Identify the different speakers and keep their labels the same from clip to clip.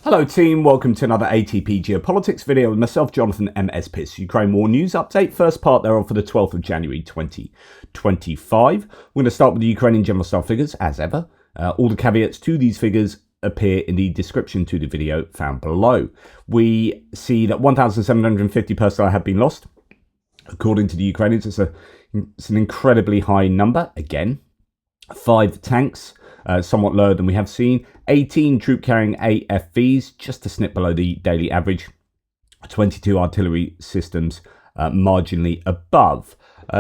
Speaker 1: Hello team, welcome to another ATP Geopolitics video with myself, Jonathan, MS Pearce. Ukraine War News Update, first part thereof for the 12th of January 2025. We're going to start with the Ukrainian general staff figures, as ever. All the caveats to these figures appear in the description to the video found below. We see that 1,750 personnel have been lost. According to the Ukrainians, it's an incredibly high number, again. 5 tanks. Somewhat lower than we have seen. 18 troop-carrying AFVs, just a snip below the daily average. 22 artillery systems, marginally above.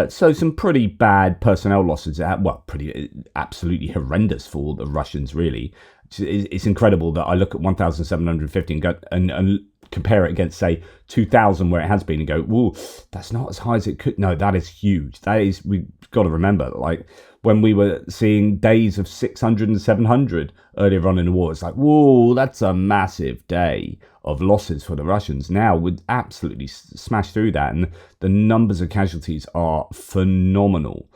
Speaker 1: So some pretty bad personnel losses. Absolutely horrendous for the Russians, really. It's incredible that I look at 1,750 and go and compare it against, say, 2,000 where it has been and go, whoa, that's not as high as it could. No, that is huge. We've got to remember, like, when we were seeing days of 600 and 700 earlier on in the war, it's like, whoa, that's a massive day of losses for the Russians. Now we'd absolutely smash through that, and the numbers of casualties are phenomenal.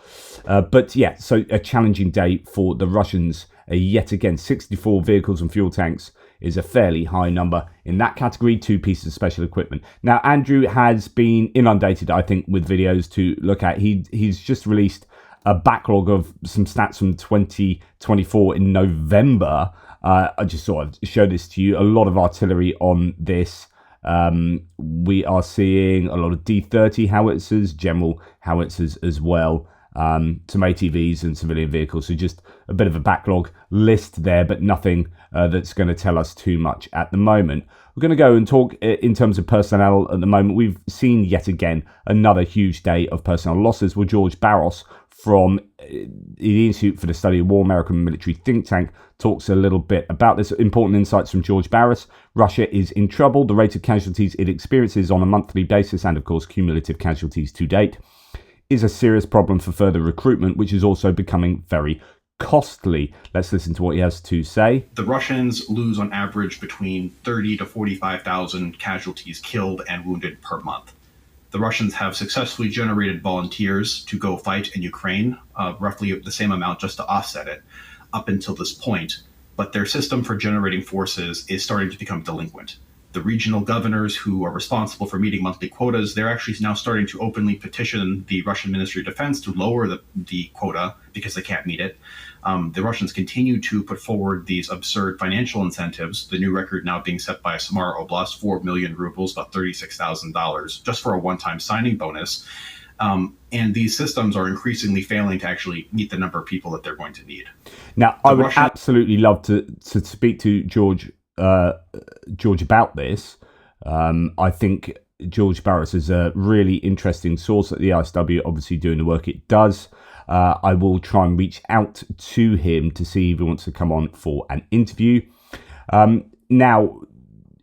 Speaker 1: But yeah, so a challenging day for the Russians. Yet again, 64 vehicles and fuel tanks is a fairly high number in that category. 2 pieces of special equipment. Now, Andrew has been inundated, I think, with videos to look at. He's just released a backlog of some stats from 2024 in November. I just sort of show this to you. A lot of artillery on this. We are seeing a lot of D-30 howitzers, general howitzers as well. Some ATVs and civilian vehicles. So just a bit of a backlog list there, but nothing that's going to tell us too much at the moment. We're going to go and talk in terms of personnel at the moment. We've seen yet again another huge day of personnel losses. Well, George Barros from the Institute for the Study of War, American military think tank, talks a little bit about this. Important insights from George Barros. Russia is in trouble. The rate of casualties it experiences on a monthly basis, and of course cumulative casualties to date, is a serious problem for further recruitment, which is also becoming very costly. Let's listen to what he has to say.
Speaker 2: The Russians lose on average between 30 to 45,000 casualties killed and wounded per month. The Russians have successfully generated volunteers to go fight in Ukraine, roughly the same amount just to offset it up until this point, but their system for generating forces is starting to become delinquent. The regional governors who are responsible for meeting monthly quotas, they're actually now starting to openly petition the Russian Ministry of Defense to lower the quota because they can't meet it. The Russians continue to put forward these absurd financial incentives, the new record now being set by Samara Oblast, 4 million rubles, about $36,000, just for a one-time signing bonus. And these systems are increasingly failing to actually meet the number of people that they're going to need.
Speaker 1: Now, I would absolutely love to speak to George about this. I think George Barros is a really interesting source at the ISW, obviously doing the work it does. I will try and reach out to him to see if he wants to come on for an interview. Now,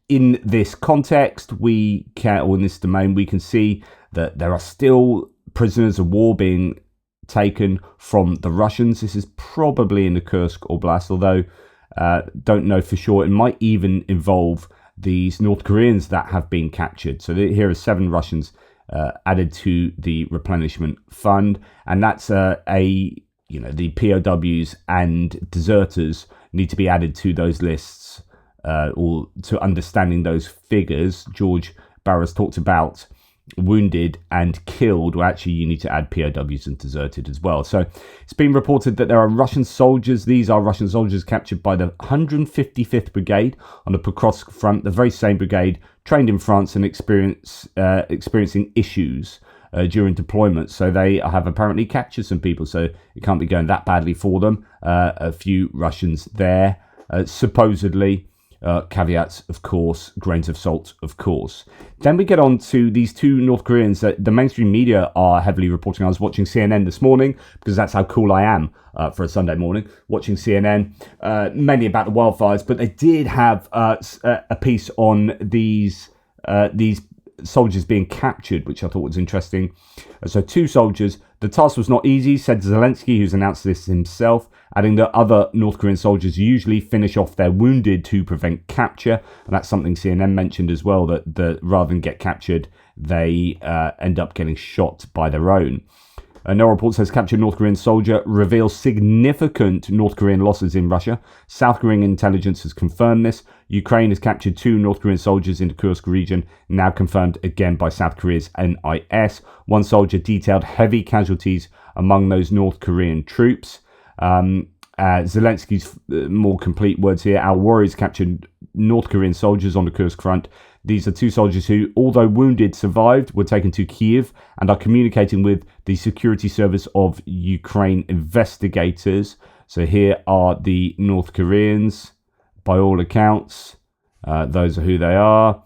Speaker 1: in this context, in this domain, we can see that there are still prisoners of war being taken from the Russians. This is probably in the Kursk Oblast, although don't know for sure. It might even involve these North Koreans that have been captured. So here are 7 Russians added to the replenishment fund, and that's the POWs and deserters need to be added to those lists or to understanding those figures. George Barros talked about wounded and killed. Well, actually, you need to add POWs and deserted as well. So it's been reported that there are Russian soldiers. These are Russian soldiers captured by the 155th Brigade on the Pokrovsk front, the very same brigade trained in France and experiencing issues during deployment. So they have apparently captured some people, so it can't be going that badly for them. A few Russians there, supposedly. Caveats, of course, grains of salt, of course. Then we get on to these 2 North Koreans that the mainstream media are heavily reporting. I was watching CNN this morning because that's how cool I am for a Sunday morning, watching CNN, mainly about the wildfires, but they did have a piece on these soldiers being captured, which I thought was interesting. So 2 soldiers. The task was not easy, said Zelensky, who's announced this himself, adding that other North Korean soldiers usually finish off their wounded to prevent capture. And that's something CNN mentioned as well, that rather than get captured, they end up getting shot by their own. No report says captured North Korean soldier reveals significant North Korean losses in Russia. South Korean intelligence has confirmed this. Ukraine has captured 2 North Korean soldiers in the Kursk region, now confirmed again by South Korea's NIS. One soldier detailed heavy casualties among those North Korean troops. Zelensky's more complete words here. Our warriors captured North Korean soldiers on the Kursk front. These are 2 soldiers who, although wounded, survived, were taken to Kyiv and are communicating with the Security Service of Ukraine investigators. So here are the North Koreans, by all accounts. Those are who they are.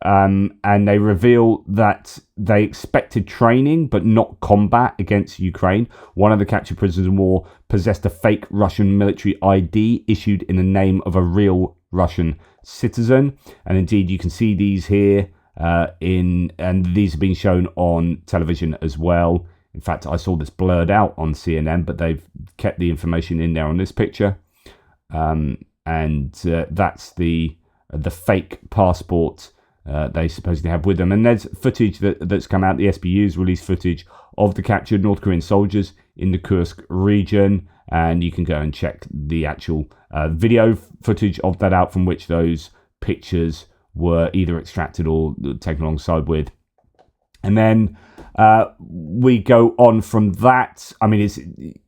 Speaker 1: And they reveal that they expected training but not combat against Ukraine. One of the captured prisoners of war possessed a fake Russian military ID issued in the name of a real Russian citizen. And indeed, you can see these here and these have been shown on television as well. In fact, I saw this blurred out on CNN, but they've kept the information in there on this picture. That's the fake passport they supposedly have with them. And there's footage that's come out. The SBU's released footage of the captured North Korean soldiers in the Kursk region, and you can go and check the actual video footage of that out, from which those pictures were either extracted or taken alongside with. And then we go on from that. I mean, it's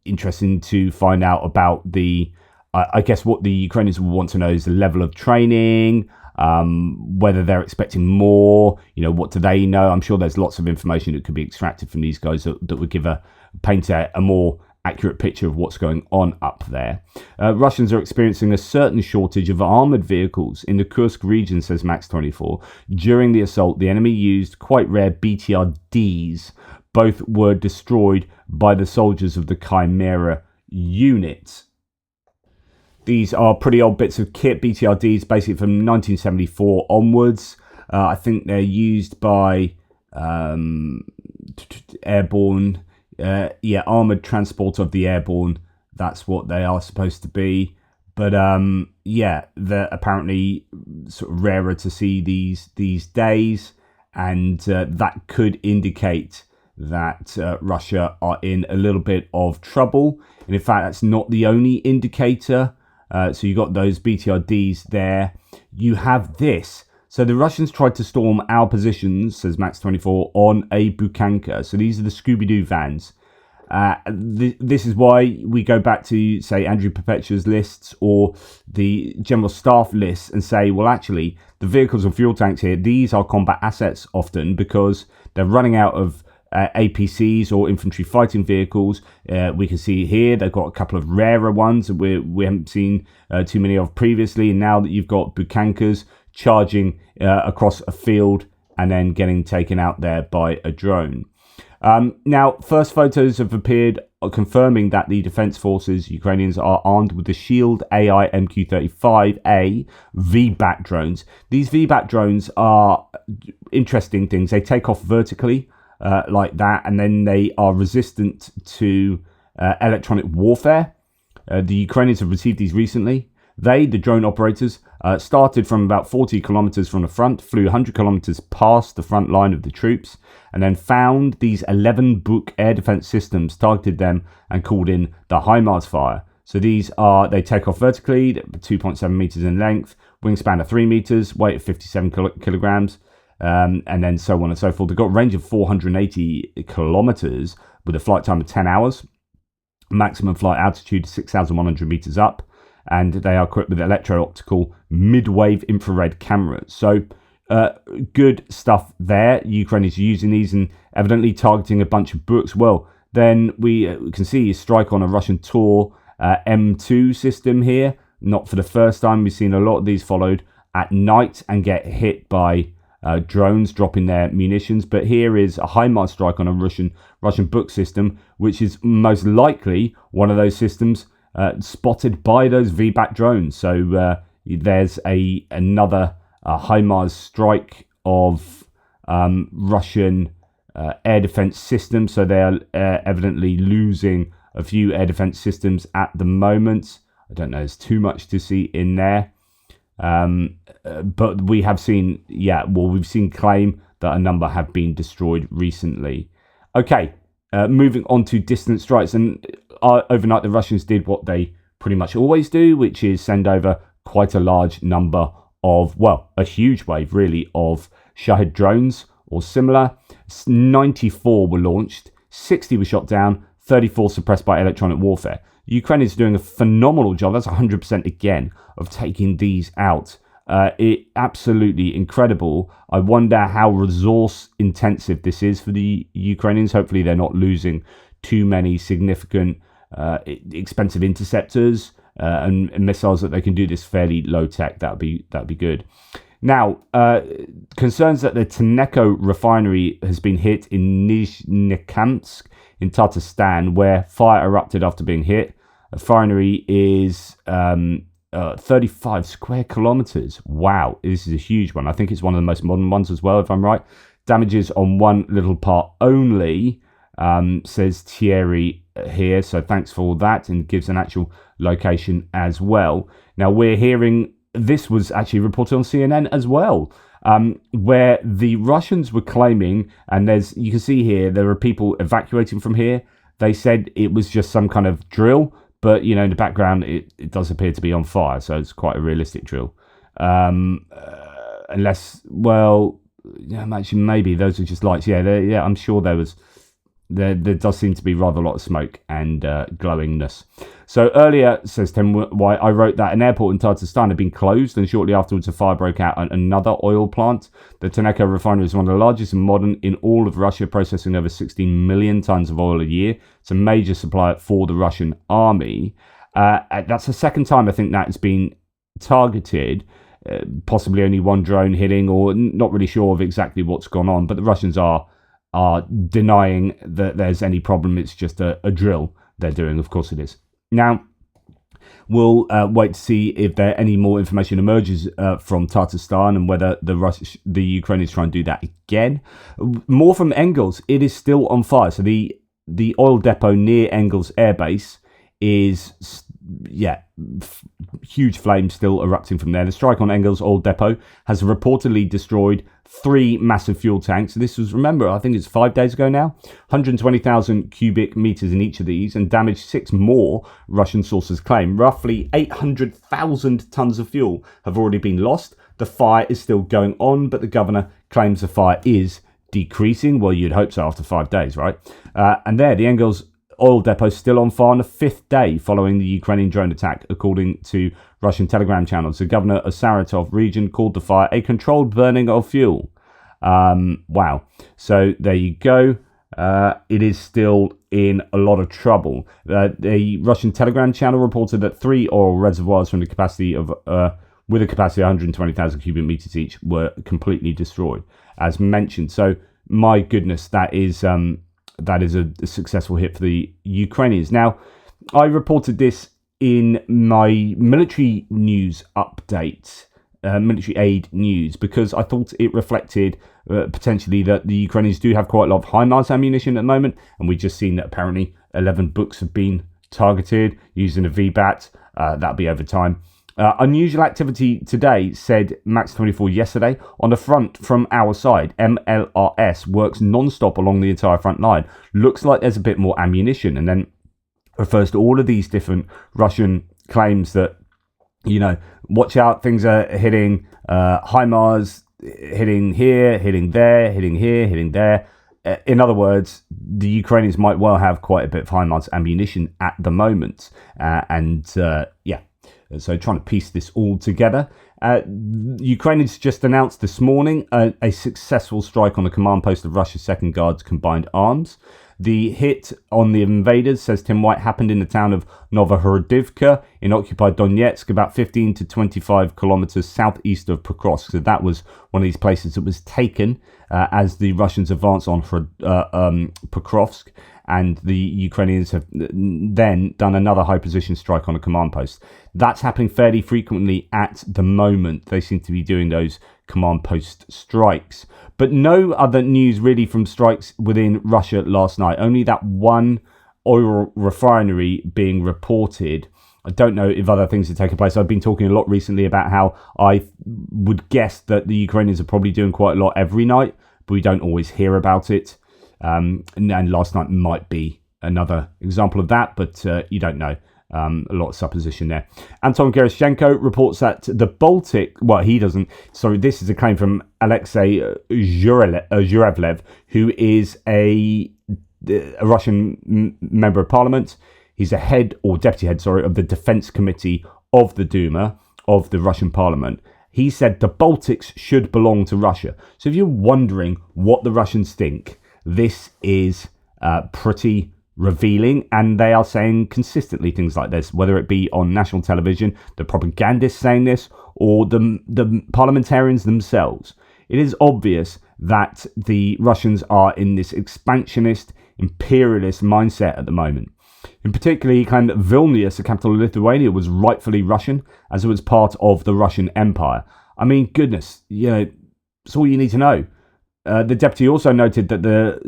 Speaker 1: interesting to find out about I guess what the Ukrainians want to know is the level of training, whether they're expecting more, what do they know? I'm sure there's lots of information that could be extracted from these guys that would paint a more accurate picture of what's going on up there. Russians are experiencing a certain shortage of armoured vehicles in the Kursk region, says Max24. During the assault, the enemy used quite rare BTRDs. Both were destroyed by the soldiers of the Chimera unit. These are pretty old bits of kit, BTRDs, basically from 1974 onwards. I think they're used by airborne, armoured transport of the airborne. That's what they are supposed to be. But they're apparently sort of rarer to see these days. And that could indicate that Russia are in a little bit of trouble. And in fact, that's not the only indicator. So you got those BTRDs there. You have this. So the Russians tried to storm our positions, says Max24, on a Bukanka. So these are the Scooby-Doo vans. This is why we go back to, say, Andrew Perpetua's lists or the General Staff lists and say, well, actually, the vehicles and fuel tanks here, these are combat assets often because they're running out of APCs or infantry fighting vehicles. We can see here they've got a couple of rarer ones that we haven't seen too many of previously, and now that you've got Bukankas charging across a field and then getting taken out there by a drone. Now, first photos have appeared confirming that the defense forces, Ukrainians, are armed with the Shield AI MQ-35A VBAT drones. These VBAT drones are interesting things. They take off vertically like that, and then they are resistant to electronic warfare. The Ukrainians have received these recently. The drone operators, started from about 40 kilometers from the front, flew 100 kilometers past the front line of the troops, and then found these 11 Buk air defense systems, targeted them, and called in the HIMARS fire. So they take off vertically, 2.7 meters in length, wingspan of 3 meters, weight of 57 kilograms. And then so on and so forth. They've got a range of 480 kilometers with a flight time of 10 hours. Maximum flight altitude 6,100 meters up. And they are equipped with electro-optical mid-wave infrared cameras. So good stuff there. Ukraine is using these and evidently targeting a bunch of Buks. Well, then we can see a strike on a Russian Tor M2 system here. Not for the first time. We've seen a lot of these followed at night and get hit by drones dropping their munitions. But here is a HIMARS strike on a Russian Buk system, which is most likely one of those systems spotted by those VBAT drones. So there's another HIMARS strike of Russian air defense systems. So they are evidently losing a few air defense systems at the moment. I don't know, there's too much to see in there. But we have seen, we've seen claim that a number have been destroyed recently. Okay, Moving on to distant strikes, and overnight the Russians did what they pretty much always do, which is send over quite a large number of, well, a huge wave really of Shahed drones or similar. 94 were launched, 60 were shot down, 34 suppressed by electronic warfare. Ukraine is doing a phenomenal job, that's 100% again, of taking these out. Absolutely incredible. I wonder how resource intensive this is for the Ukrainians. Hopefully they're not losing too many significant expensive interceptors and missiles, that they can do this fairly low tech. That'd be good. Now, concerns that the Tenneco refinery has been hit in Nizhnekamsk in Tatarstan, where fire erupted after being hit. The refinery is 35 square kilometers. Wow, this is a huge one. I think it's one of the most modern ones as well, if I'm right. Damages on one little part only, says Thierry here. So thanks for all that, and gives an actual location as well. Now we're hearing, this was actually reported on CNN as well, where the Russians were claiming, and you can see here, there are people evacuating from here. They said it was just some kind of drill, but in the background it does appear to be on fire, so it's quite a realistic drill. Unless, well, actually maybe those are just lights. Yeah, I'm sure there does seem to be rather a lot of smoke and glowingness. So earlier, says Tim White, I wrote that an airport in Tatarstan had been closed, and shortly afterwards a fire broke out at another oil plant. The Tenneco refinery is one of the largest and modern in all of Russia, processing over 16 million tons of oil a year. It's a major supplier for the Russian army. That's the second time I think that has been targeted. Possibly only one drone hitting, or not really sure of exactly what's gone on, but the Russians are denying that there's any problem. It's just a drill they're doing. Of course it is. Now, we'll wait to see if there any more information emerges from Tatarstan, and whether the Ukrainians try and do that again. More from Engels. It is still on fire. So the oil depot near Engels Air Base is, huge flames still erupting from there. The strike on Engels oil depot has reportedly destroyed 3 massive fuel tanks. This was, remember, I think it's 5 days ago now, 120,000 cubic meters in each of these, and damaged 6 more, Russian sources claim. Roughly 800,000 tons of fuel have already been lost. The fire is still going on, but the governor claims the fire is decreasing. Well, you'd hope so after 5 days, right? And there, the Engels oil depot still on fire on the 5th day following the Ukrainian drone attack, according to Russian Telegram channels. The governor of Saratov region called the fire a controlled burning of fuel. Wow. So there you go. It is still in a lot of trouble. The Russian Telegram channel reported that 3 oil reservoirs from the capacity of with a capacity of 120,000 cubic meters each were completely destroyed, as mentioned. So my goodness, that is a successful hit for the Ukrainians. Now, I reported this in my military news update, military aid news, because I thought it reflected potentially that the Ukrainians do have quite a lot of HIMARS ammunition at the moment, and we've just seen that apparently 11 books have been targeted using a VBAT. That'll be over time. Unusual activity today, said Max24 yesterday. On the front from our side, MLRS works non-stop along the entire front line. Looks like there's a bit more ammunition, and then refers to all of these different Russian claims that, watch out, things are hitting HIMARS, hitting here, hitting there, hitting here, hitting there. In other words, the Ukrainians might well have quite a bit of HIMARS ammunition at the moment. So trying to piece this all together. Ukrainians just announced this morning a successful strike on the command post of Russia's Second Guards Combined Arms. The hit on the invaders, says Tim White, happened in the town of Novohorodivka in occupied Donetsk, about 15 to 25 kilometers southeast of Pokrovsk. So that was one of these places that was taken as the Russians advanced on Pokrovsk, and the Ukrainians have then done another high position strike on a command post. That's happening fairly frequently at the moment. They seem to be doing those command post strikes. But no other news really from strikes within Russia last night. Only that one oil refinery being reported. I don't know if other things have taken place. I've been talking a lot recently about how I would guess that the Ukrainians are probably doing quite a lot every night, but we don't always hear about it. And last night might be another example of that, but you don't know. A lot of supposition there. Anton Gerashchenko reports that the Baltic, well, he doesn't, sorry, this is a claim from Alexei Zhurevlev, who is a Russian member of parliament. He's a head, or deputy head, sorry, of the Defense Committee of the Duma, of the Russian parliament. He said the Baltics should belong to Russia. So if you're wondering what the Russians think, this is pretty revealing, and they are saying consistently things like this, whether it be on national television, the propagandists saying this, or the parliamentarians themselves. It is obvious that the Russians are in this expansionist, imperialist mindset at the moment. In particular, he claimed that Vilnius, the capital of Lithuania, was rightfully Russian, as it was part of the Russian Empire. I mean, goodness, it's all you need to know. The deputy also noted that the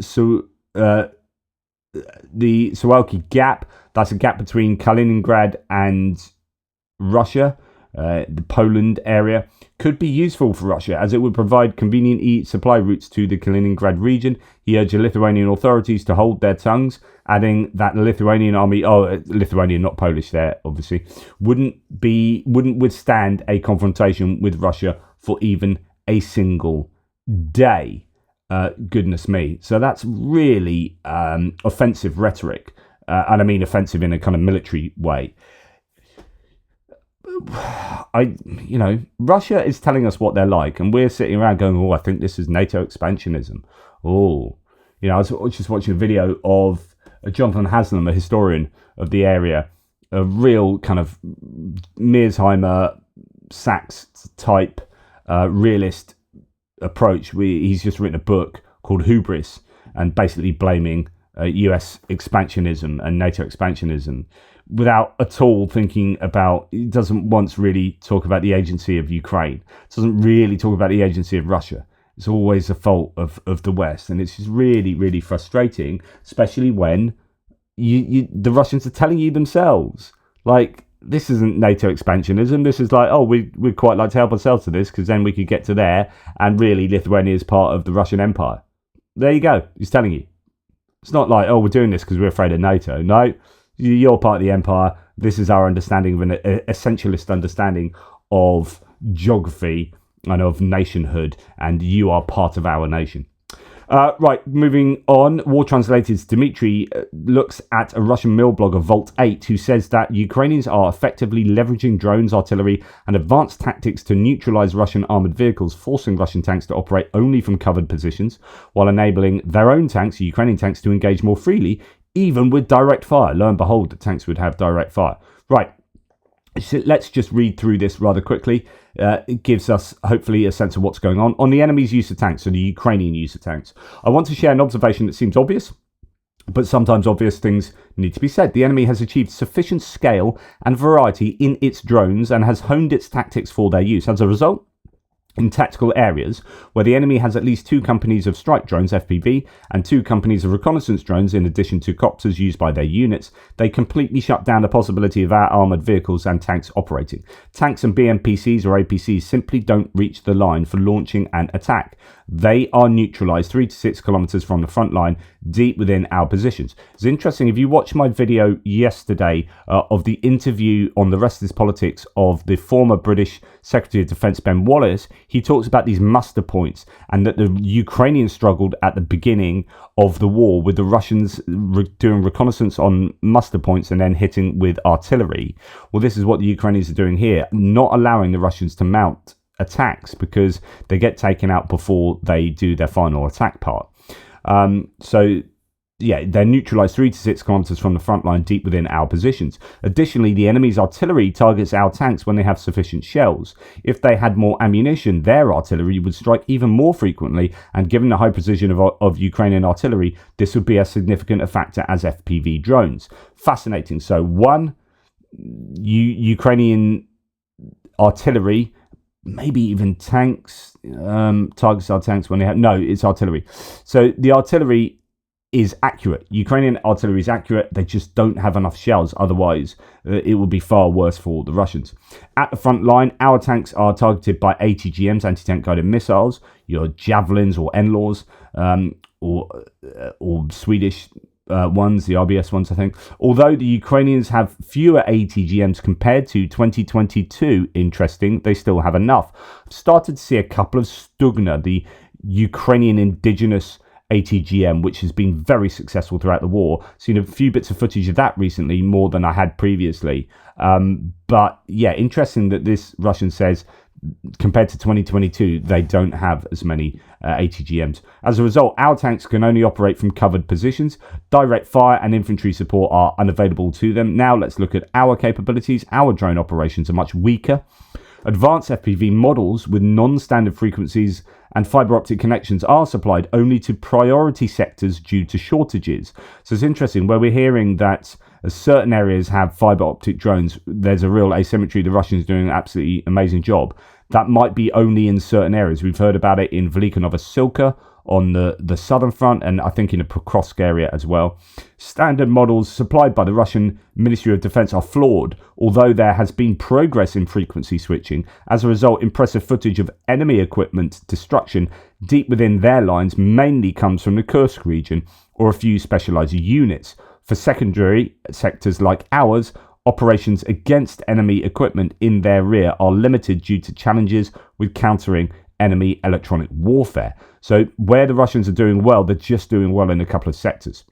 Speaker 1: Suwalki Gap, that's a gap between Kaliningrad and Russia, the Poland area, could be useful for Russia as it would provide convenient supply routes to the Kaliningrad region. He urged the Lithuanian authorities to hold their tongues, adding that the Lithuanian army, Lithuanian, not Polish there, obviously, wouldn't withstand a confrontation with Russia for even a single day. Goodness me. So that's really offensive rhetoric. And I mean offensive in a kind of military way. Russia is telling us what they're like, and we're sitting around going, oh, I think this is NATO expansionism. Oh, I was just watching a video of Jonathan Haslam, a historian of the area, a real kind of Mearsheimer, Sachs type realist approach. He's just written a book called Hubris, and basically blaming US expansionism and NATO expansionism without at all thinking about, it doesn't once really talk about the agency of Ukraine. It doesn't really talk about the agency of Russia. It's always the fault of the West, and it's just really, really frustrating, especially when the Russians are telling you themselves, like, this isn't NATO expansionism. This is like, oh, we'd quite like to help ourselves to this because then we could get to there, and really Lithuania is part of the Russian Empire. There you go. He's telling you. It's not like, oh, we're doing this because we're afraid of NATO. No, you're part of the empire. This is our understanding of an essentialist understanding of geography and of nationhood, and you are part of our nation. Right, moving on. War Translated's Dmitry looks at a Russian mill blogger, Volt 8, who says that Ukrainians are effectively leveraging drones, artillery, and advanced tactics to neutralize Russian armored vehicles, forcing Russian tanks to operate only from covered positions, while enabling their own tanks, Ukrainian tanks, to engage more freely, even with direct fire. Lo and behold, the tanks would have direct fire. Right. So let's just read through this rather quickly. It gives us, hopefully, a sense of what's going on. On the enemy's use of tanks, so the Ukrainian use of tanks, I want to share an observation that seems obvious, but sometimes obvious things need to be said. The enemy has achieved sufficient scale and variety in its drones and has honed its tactics for their use. As a result, in tactical areas where the enemy has at least 2 companies of strike drones, FPV, and 2 companies of reconnaissance drones, in addition to copters used by their units, they completely shut down the possibility of our armoured vehicles and tanks operating. Tanks and BMPCs or APCs simply don't reach the line for launching an attack. They are neutralised 3 to 6 kilometres from the front line, deep within our positions. It's interesting, if you watch my video yesterday of the interview on The Rest is Politics of the former British Secretary of Defence Ben Wallace, he talks about these muster points, and that the Ukrainians struggled at the beginning of the war with the Russians doing reconnaissance on muster points and then hitting with artillery. Well, this is what the Ukrainians are doing here, not allowing the Russians to mount attacks because they get taken out before they do their final attack part. They're neutralised 3 to 6 kilometres from the front line, deep within our positions. Additionally, the enemy's artillery targets our tanks when they have sufficient shells. If they had more ammunition, their artillery would strike even more frequently, and given the high precision of Ukrainian artillery, this would be as significant a factor as FPV drones. Fascinating. So, Ukrainian artillery, maybe even tanks, targets our tanks when they have... No, it's artillery. So the artillery is accurate. Ukrainian artillery is accurate. They just don't have enough shells. Otherwise, it would be far worse for the Russians. At the front line, our tanks are targeted by ATGMs, anti-tank guided missiles, your Javelins or NLAWs, or Swedish ones, the RBS ones, I think. Although the Ukrainians have fewer ATGMs compared to 2022, interesting, they still have enough. I've started to see a couple of Stugna, the Ukrainian indigenous ATGM, which has been very successful throughout the war. Seen a few bits of footage of that recently, more than I had previously. But yeah, interesting that this Russian says compared to 2022, they don't have as many ATGMs. As a result, our tanks can only operate from covered positions. Direct fire and infantry support are unavailable to them. Now let's look at our capabilities. Our drone operations are much weaker. Advanced FPV models with non-standard frequencies and fiber optic connections are supplied only to priority sectors due to shortages. So it's interesting where we're hearing that certain areas have fiber optic drones. There's a real asymmetry. The Russians are doing an absolutely amazing job. That might be only in certain areas. We've heard about it in Velika Novosilka on the southern front, and I think in the Pokrovsk area as well. Standard models supplied by the Russian Ministry of Defense are flawed, although there has been progress in frequency switching. As a result, impressive footage of enemy equipment destruction deep within their lines mainly comes from the Kursk region or a few specialized units. For secondary sectors like ours, operations against enemy equipment in their rear are limited due to challenges with countering enemy electronic warfare. So where the Russians are doing well, they're just doing well in a couple of sectors.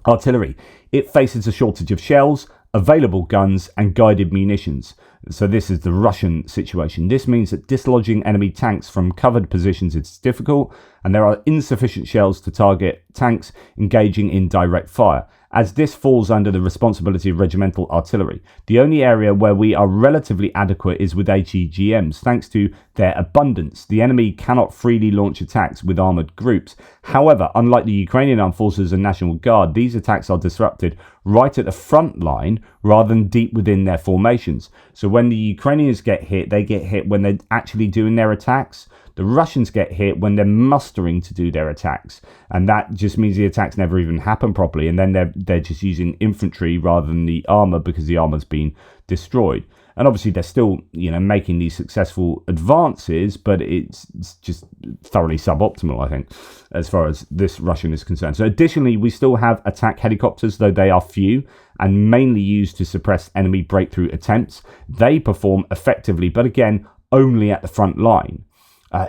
Speaker 1: Artillery. It faces a shortage of shells, available guns and guided munitions. So this is the Russian situation. This means that dislodging enemy tanks from covered positions is difficult, and there are insufficient shells to target tanks engaging in direct fire, as this falls under the responsibility of regimental artillery. The only area where we are relatively adequate is with ATGMs. Thanks to their abundance, the enemy cannot freely launch attacks with armoured groups. However, unlike the Ukrainian Armed Forces and National Guard, these attacks are disrupted right at the front line rather than deep within their formations. So when the Ukrainians get hit, they get hit when they're actually doing their attacks. The Russians get hit when they're mustering to do their attacks, and that just means the attacks never even happen properly, and then they're just using infantry rather than the armor because the armor's been destroyed. And obviously they're still, making these successful advances, but it's just thoroughly suboptimal, I think, as far as this Russian is concerned. So additionally, we still have attack helicopters, though they are few and mainly used to suppress enemy breakthrough attempts. They perform effectively, but again, only at the front line.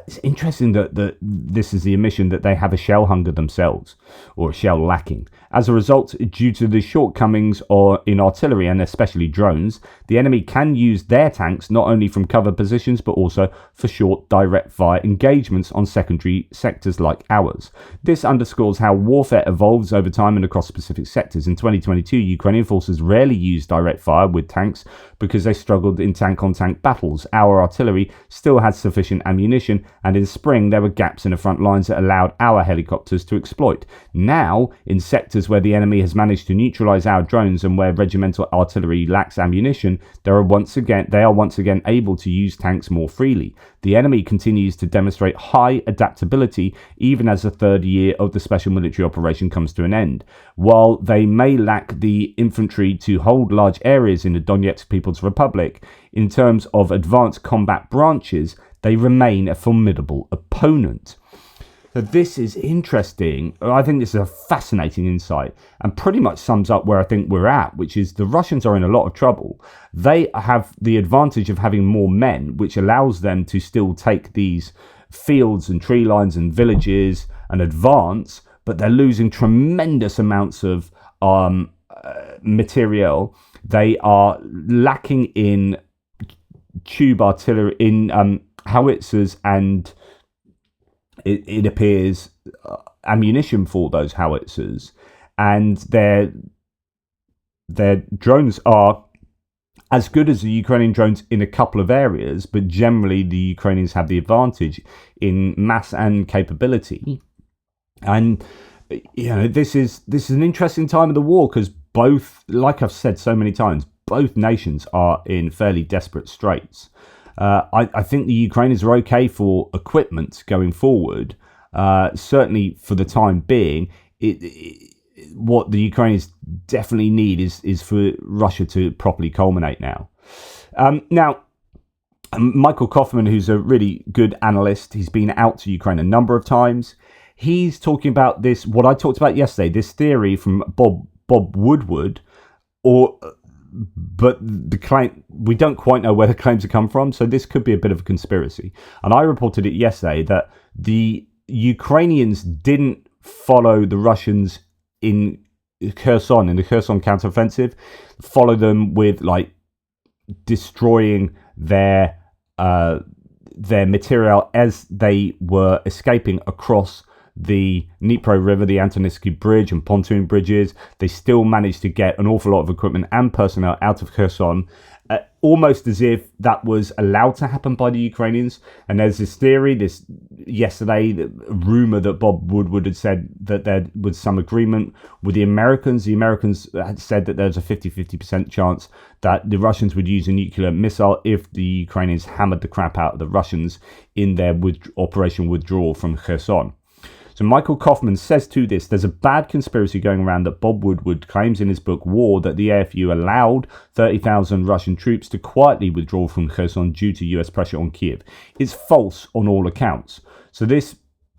Speaker 1: It's interesting that this is the admission that they have a shell hunger themselves, or a shell lacking. As a result, due to the shortcomings in artillery and especially drones, the enemy can use their tanks not only from cover positions but also for short direct fire engagements on secondary sectors like ours. This underscores how warfare evolves over time and across specific sectors. In 2022, Ukrainian forces rarely used direct fire with tanks because they struggled in tank-on-tank battles. Our artillery still had sufficient ammunition, and in spring there were gaps in the front lines that allowed our helicopters to exploit. Now, in sectors where the enemy has managed to neutralize our drones and where regimental artillery lacks ammunition, they are once again able to use tanks more freely. The enemy continues to demonstrate high adaptability even as the third year of the special military operation comes to an end. While they may lack the infantry to hold large areas in the Donetsk People's Republic, in terms of advanced combat branches, they remain a formidable opponent. So this is interesting. I think this is a fascinating insight and pretty much sums up where I think we're at, which is the Russians are in a lot of trouble. They have the advantage of having more men, which allows them to still take these fields and tree lines and villages and advance, but they're losing tremendous amounts of material. They are lacking in tube artillery, in howitzers, and it appears ammunition for those howitzers, and their drones are as good as the Ukrainian drones in a couple of areas, but generally the Ukrainians have the advantage in mass and capability. And this is an interesting time of the war because both, like I've said so many times, both nations are in fairly desperate straits. I think the Ukrainians are okay for equipment going forward, certainly for the time being. what the Ukrainians definitely need is for Russia to properly culminate now. Now, Michael Kaufman, who's a really good analyst, he's been out to Ukraine a number of times. He's talking about this, what I talked about yesterday, this theory from Bob Woodward, but the claim, we don't quite know where the claims have come from, so this could be a bit of a conspiracy. And I reported it yesterday that the Ukrainians didn't follow the Russians in Kherson, in the Kherson counteroffensive, follow them with like destroying their material as they were escaping across the Dnipro River, the Antonivsky Bridge and pontoon bridges. They still managed to get an awful lot of equipment and personnel out of Kherson, almost as if that was allowed to happen by the Ukrainians. And there's this theory, this yesterday, the rumor that Bob Woodward had said that there was some agreement with the Americans. The Americans had said that there's a 50% chance that the Russians would use a nuclear missile if the Ukrainians hammered the crap out of the Russians in their Operation Withdrawal from Kherson. So Michael Kaufman says to this, there's a bad conspiracy going around that Bob Woodward claims in his book War that the AFU allowed 30,000 Russian troops to quietly withdraw from Kherson due to US pressure on Kiev. It's false on all accounts. So this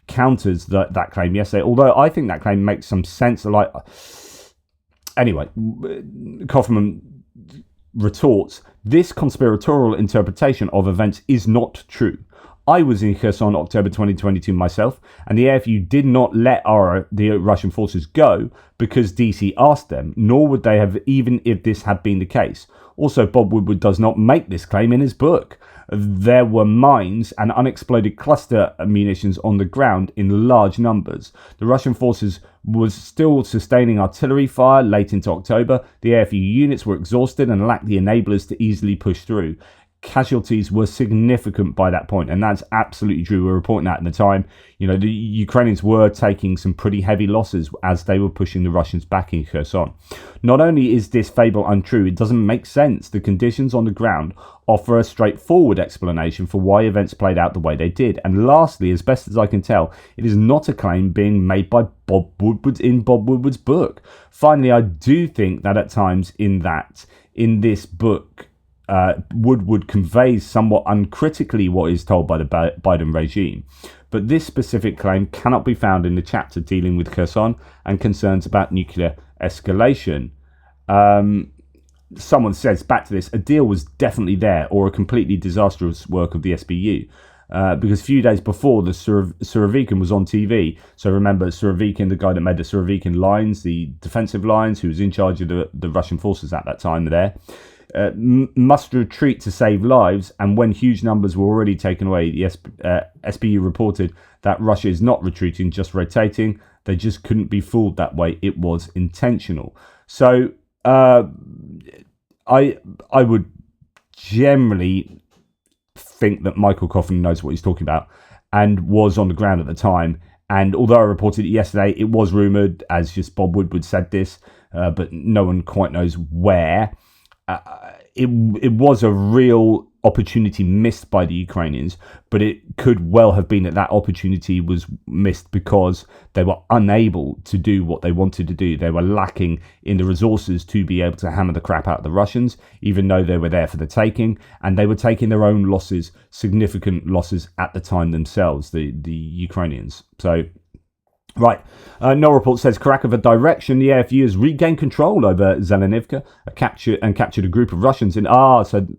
Speaker 1: counters that claim yesterday, although I think that claim makes some sense. Anyway, Kaufman retorts, this conspiratorial interpretation of events is not true. I was in Kherson October 2022 myself, and the AFU did not let the Russian forces go because DC asked them, nor would they have even if this had been the case. Also, Bob Woodward does not make this claim in his book. There were mines and unexploded cluster munitions on the ground in large numbers. The Russian forces was still sustaining artillery fire late into October. The AFU units were exhausted and lacked the enablers to easily push through. Casualties were significant by that point, and that's absolutely true. We were reporting that at the time. You know, the Ukrainians were taking some pretty heavy losses as they were pushing the Russians back in Kherson. Not only is this fable untrue, it doesn't make sense. The conditions on the ground offer a straightforward explanation for why events played out the way they did. And lastly, as best as I can tell, it is not a claim being made by Bob Woodward's book. Finally, I do think that at times in this book, Woodward conveys somewhat uncritically what is told by the Biden regime. But this specific claim cannot be found in the chapter dealing with Kherson and concerns about nuclear escalation. Someone says, back to this, a deal was definitely there, or a completely disastrous work of the SBU. Because a few days before, the Surovikin was on TV. So remember, Surovikin, the guy that made the Surovikin lines, the defensive lines, who was in charge of the Russian forces at that time there, must retreat to save lives, and when huge numbers were already taken away, the SBU reported that Russia is not retreating, just rotating. They just couldn't be fooled that way. It was intentional. So I would generally think that Michael Kaufman knows what he's talking about and was on the ground at the time. And although I reported it yesterday, it was rumoured, as just Bob Woodward said this, but no one quite knows where. It was a real opportunity missed by the Ukrainians, but it could well have been that opportunity was missed because they were unable to do what they wanted to do. They were lacking in the resources to be able to hammer the crap out of the Russians, even though they were there for the taking, and they were taking their own losses, significant losses at the time themselves, the Ukrainians. So, right, no report says Kharkiv direction. The AFU has regained control over Zelenivka, captured a group of Russians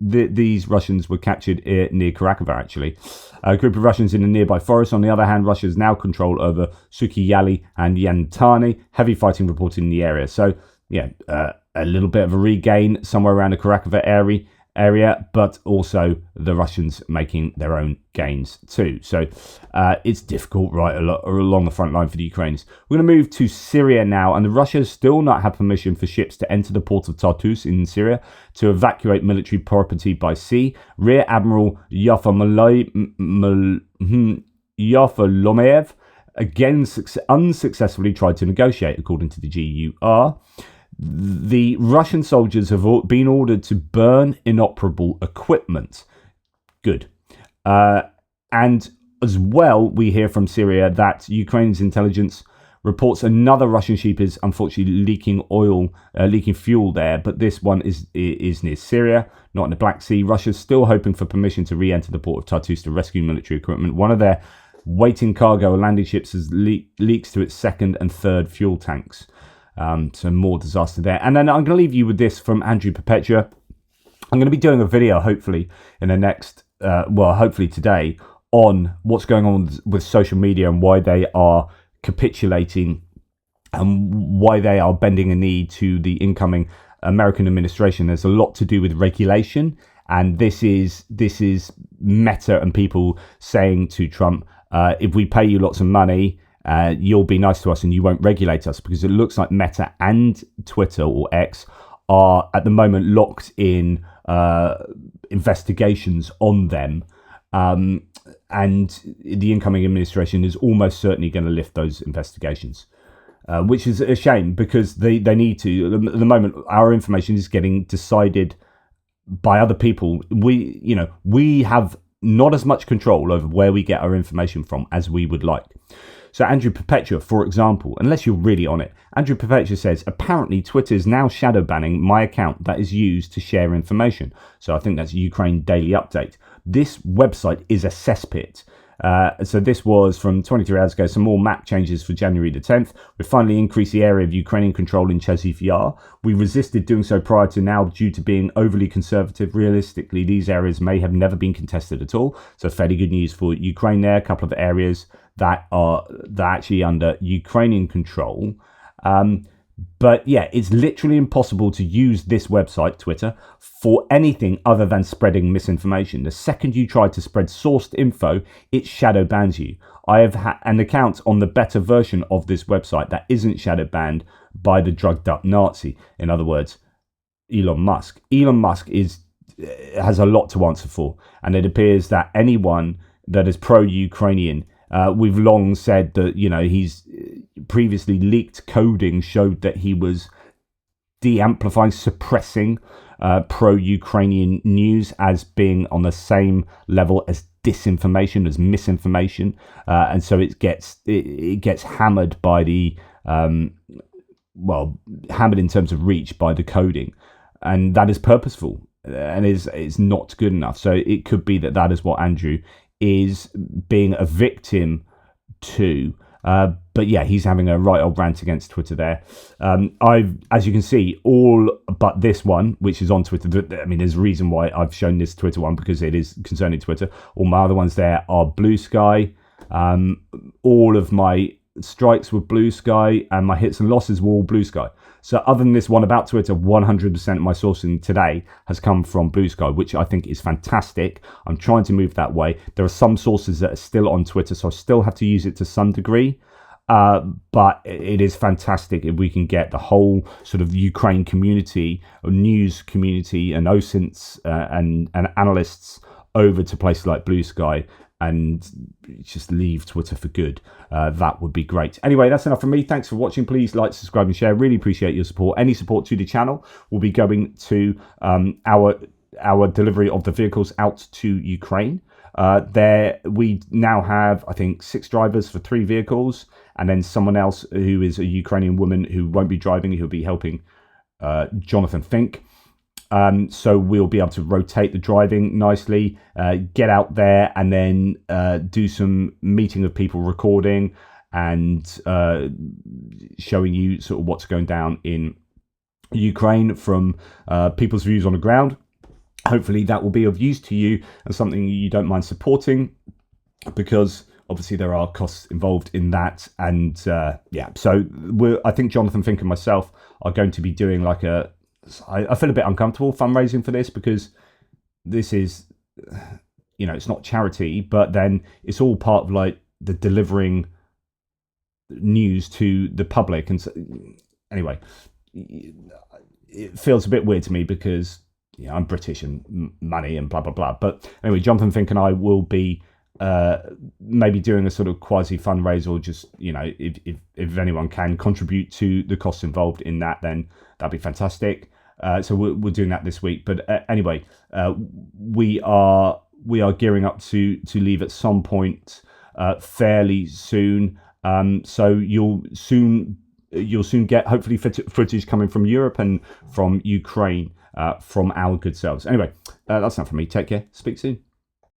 Speaker 1: these Russians were captured near Kharkiv actually. A group of Russians in a nearby forest. On the other hand, Russia has now control over Suki Yali and Yantani. Heavy fighting reported in the area. So yeah, a little bit of a regain somewhere around the Kharkiv area, but also the Russians making their own gains too. So it's difficult right along the front line for the Ukrainians. We're going to move to Syria now, and Russia has still not had permission for ships to enter the port of Tartus in Syria to evacuate military property by sea. Rear Admiral Yafalomeyev again unsuccessfully tried to negotiate, according to the GUR. The Russian soldiers have been ordered to burn inoperable equipment. Good. And as well, we hear from Syria that Ukraine's intelligence reports another Russian ship is unfortunately leaking fuel there, but this one is near Syria, not in the Black Sea. Russia's still hoping for permission to re-enter the port of Tartus to rescue military equipment. One of their waiting cargo or landing ships has leaks to its second and third fuel tanks. So more disaster there. And then I'm going to leave you with this from Andrew Perpetua. I'm going to be doing a video, hopefully, in the next, hopefully today, on what's going on with social media and why they are capitulating and why they are bending a knee to the incoming American administration. There's a lot to do with regulation, and this is Meta and people saying to Trump, if we pay you lots of money, you'll be nice to us and you won't regulate us, because it looks like Meta and Twitter, or X, are at the moment locked in investigations on them. And the incoming administration is almost certainly going to lift those investigations, which is a shame, because they need to. At the moment, our information is getting decided by other people. We have not as much control over where we get our information from as we would like. So Andrew Perpetua, for example, unless you're really on it, Andrew Perpetua says, apparently Twitter is now shadow banning my account that is used to share information. So I think that's Ukraine Daily Update. This website is a cesspit. So this was from 23 hours ago. Some more map changes for January the 10th. We finally increased the area of Ukrainian control in Chasiv Yar. We resisted doing so prior to now due to being overly conservative. Realistically, these areas may have never been contested at all. So fairly good news for Ukraine there. A couple of areas that are actually under Ukrainian control. But yeah, it's literally impossible to use this website, Twitter, for anything other than spreading misinformation. The second you try to spread sourced info, it shadow bans you. I have an account on the beta version of this website that isn't shadow banned by the drugged up Nazi. In other words, Elon Musk. Elon Musk has a lot to answer for, and it appears that anyone that is pro-Ukrainian, we've long said that, he's previously leaked coding showed that he was de-amplifying, suppressing pro-Ukrainian news as being on the same level as disinformation, as misinformation, and so it gets hammered by the hammered in terms of reach by the coding, and that is purposeful and is not good enough. So it could be that is what Andrew is being a victim to. But yeah, he's having a right old rant against Twitter there. As you can see, all but this one, which is on Twitter. I mean, there's a reason why I've shown this Twitter one, because it is concerning Twitter. All my other ones there are Blue Sky. All of my strikes were Blue Sky, and my hits and losses were all Blue Sky. So other than this one about Twitter, 100% of my sourcing today has come from Blue Sky, which I think is fantastic. I'm trying to move that way. There are some sources that are still on Twitter, so I still have to use it to some degree. But it is fantastic if we can get the whole sort of Ukraine community, or news community, and OSINTs and analysts over to places like Blue Sky and just leave Twitter for good. That would be great. Anyway, that's enough from me. Thanks for watching. Please like, subscribe and share. Really appreciate your support. Any support to the channel will be going to our delivery of the vehicles out to Ukraine. There we now have, I think, 6 drivers for 3 vehicles, and then someone else who is a Ukrainian woman who won't be driving, who'll be helping Jonathan Fink. So we'll be able to rotate the driving nicely, get out there, and then do some meeting of people, recording and showing you sort of what's going down in Ukraine from people's views on the ground. Hopefully that will be of use to you and something you don't mind supporting, because obviously there are costs involved in that. And so I think Jonathan Fink and myself are going to be doing like I feel a bit uncomfortable fundraising for this, because this is, it's not charity, but then it's all part of like the delivering news to the public. And so, anyway, it feels a bit weird to me because I'm British and money and blah, blah, blah. But anyway, Jonathan Fink and I will be maybe doing a sort of quasi fundraiser, or just, if anyone can contribute to the costs involved in that, then that'd be fantastic. So we're doing that this week. But anyway, we are gearing up to leave at some point fairly soon. So you'll soon get hopefully footage coming from Europe and from Ukraine from our good selves. Anyway, that's not from me. Take care. Speak soon.